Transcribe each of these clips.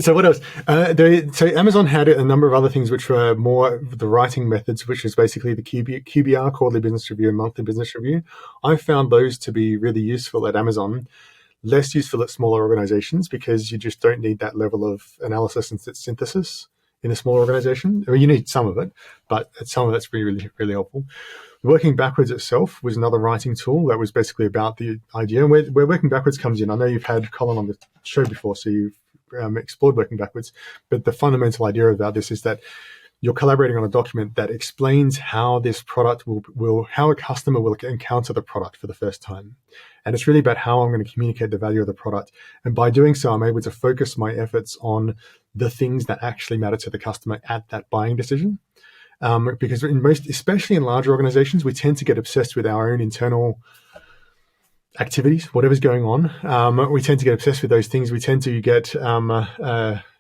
So what else? So Amazon had a number of other things which were more the writing methods, which is basically the QBR, quarterly business review, and monthly business review. I found those to be really useful at Amazon, less useful at smaller organizations because you just don't need that level of analysis and synthesis in a small organization. I mean, you need some of it, but some of it's really, really helpful. Working backwards itself was another writing tool that was basically about the idea. And where working backwards comes in, I know you've had Colin on the show before, so you've explored working backwards. But the fundamental idea about this is that you're collaborating on a document that explains how this product how a customer will encounter the product for the first time. And it's really about how I'm going to communicate the value of the product. And by doing so, I'm able to focus my efforts on the things that actually matter to the customer at that buying decision. Because especially in larger organizations, we tend to get obsessed with our own internal activities, whatever's going on. We tend to get obsessed with those things. We tend to get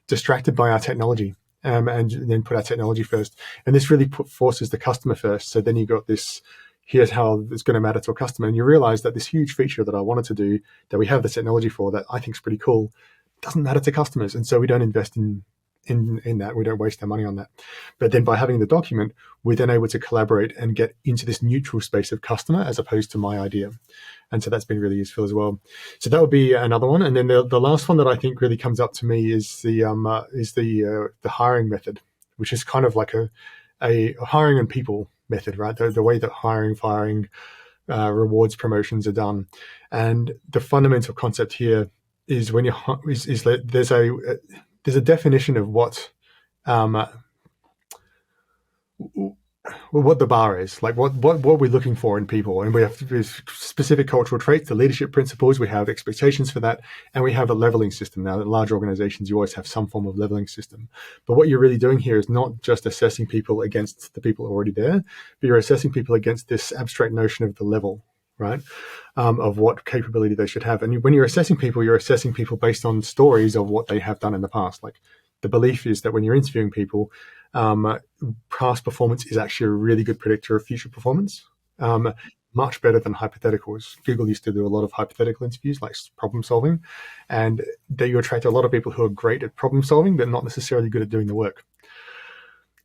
distracted by our technology and then put our technology first. And this really forces the customer first. So then you got this, here's how it's going to matter to a customer. And you realize that this huge feature that I wanted to do, that we have the technology for, that I think is pretty cool, doesn't matter to customers. And so we don't invest in that. We don't waste our money on that. But then by having the document, we're then able to collaborate and get into this neutral space of customer as opposed to my idea. And so that's been really useful as well. So that would be another one. And then the last one that I think really comes up to me is the hiring method, which is kind of like a hiring and people method, right? The way that hiring, firing, rewards, promotions are done. And the fundamental concept here is when there's a definition of what the bar is, like what we're looking for in people, and we have specific cultural traits, the leadership principles, we have expectations for that, and we have a leveling system. Now, in large organizations, you always have some form of leveling system, but what you're really doing here is not just assessing people against the people already there, but you're assessing people against this abstract notion of the level, right? Of what capability they should have. And when you're assessing people based on stories of what they have done in the past. Like, the belief is that when you're interviewing people, past performance is actually a really good predictor of future performance, much better than hypotheticals. Google used to do a lot of hypothetical interviews, like problem solving, and you attract a lot of people who are great at problem solving, but not necessarily good at doing the work.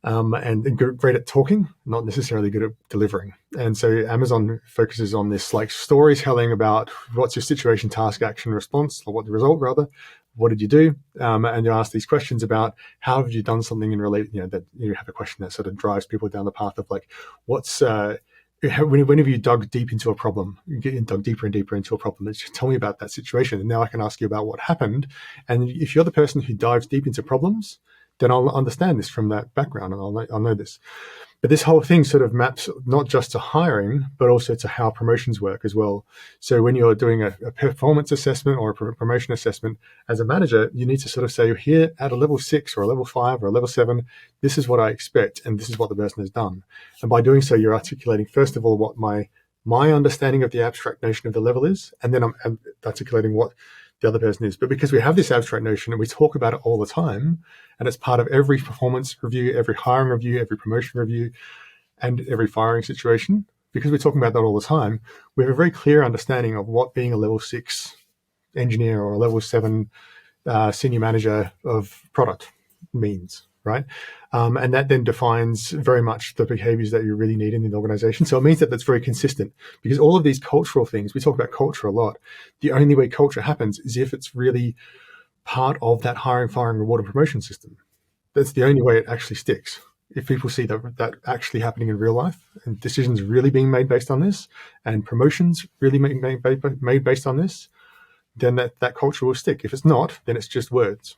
And great at talking, not necessarily good at delivering. And so Amazon focuses on this, like, storytelling about what's your situation, task, action, response, or what the result rather. What did you do? And you ask these questions about how have you done something in relate. That you have a question that sort of drives people down the path of, like, what's whenever you dug deep into a problem, you get dug deeper and deeper into a problem. It's just tell me about that situation, and now I can ask you about what happened. And if you're the person who dives deep into problems, then I'll understand this from that background, and I'll know this. But this whole thing sort of maps not just to hiring, but also to how promotions work as well. So when you're doing a performance assessment or a promotion assessment as a manager, you need to sort of say, here at a level 6 or a level 5 or a level 7, this is what I expect, and this is what the person has done. And by doing so, you're articulating, first of all, what my understanding of the abstract notion of the level is, and then I'm articulating what the other person is. But because we have this abstract notion and we talk about it all the time, and it's part of every performance review, every hiring review, every promotion review, and every firing situation, because we're talking about that all the time, we have a very clear understanding of what being a level 6 engineer or a level 7 senior manager of product means, right? And that then defines very much the behaviors that you really need in the organization. So it means that that's very consistent, because all of these cultural things, we talk about culture a lot. The only way culture happens is if it's really part of that hiring, firing, reward, and promotion system. That's the only way it actually sticks. If people see that actually happening in real life, and decisions really being made based on this, and promotions really made based on this, then that culture will stick. If it's not, then it's just words.